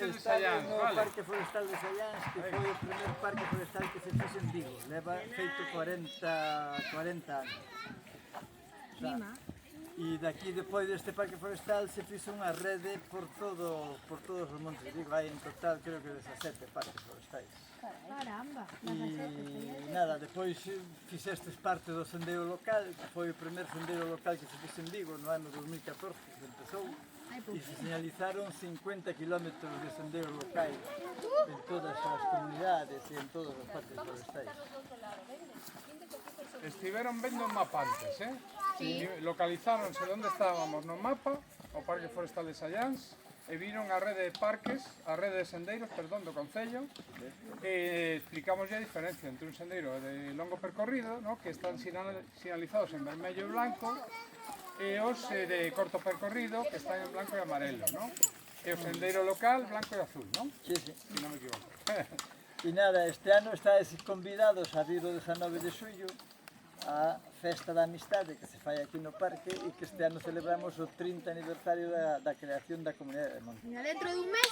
de Sallans, no vale. Parque Forestal de Sallans, que foi o primer parque forestal que se fixo en Vigo. Leva feito 40 anos. Lima. E daqui, depois deste parque forestal, se fixo unha rede por todos os montes de Vigo. Hai en total, creo que 17 parques forestais. Caramba. E nada, depois fixestes parte do sendeiro local, que foi o primer sendeiro local que se fixe en Vigo no ano 2014, que se empezou. E se señalizaron 50 km de sendeiro local en todas as comunidades e en todos os parques forestais. Estiveron vendo un mapa antes, Sí. Localizáronse onde estábamos no mapa, o Parque Forestal de Sallans, e viron a rede de parques, a rede de sendeiros, perdón, do Concello, e explicamos a diferencia entre un sendeiro de longo percorrido, ¿no?, que están sinalizados en vermello e blanco, e os de corto percorrido, que están en blanco e amarelo, ¿no? E o sendeiro local, blanco e azul, ¿no? Sí, sí. Si non me equivoco. E nada, este ano estáis convidados a vir o 19 de xullo a Festa da Amistade que se fai aquí no parque e que este ano celebramos o 30 aniversario da creación da Comunidade de Monte. Mira, dentro dun mes